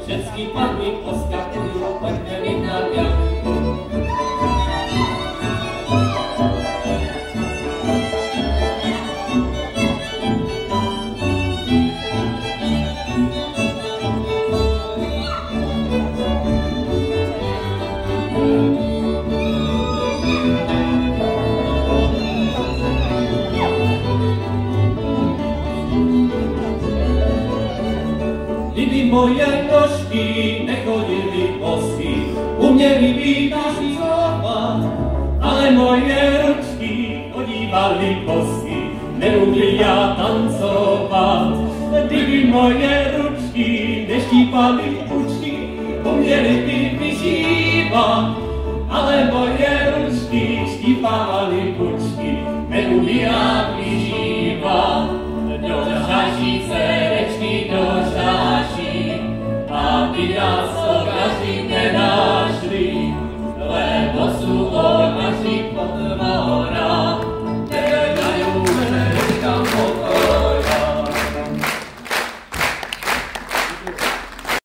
Wszystkie panny poskakują, choćby na wianku. Moje gości nie chodzili boski, umieli witać i słowa, ale moje ruczki chodziwali boski, nie umieli ja tancować. Gdyby moje ruczki nie ścipali uczki, umieli wysiwać, ale moje ruczki ścipali uczki, nie umieli wysiwać. Do szasi, cereczki, do szasi, a ty raz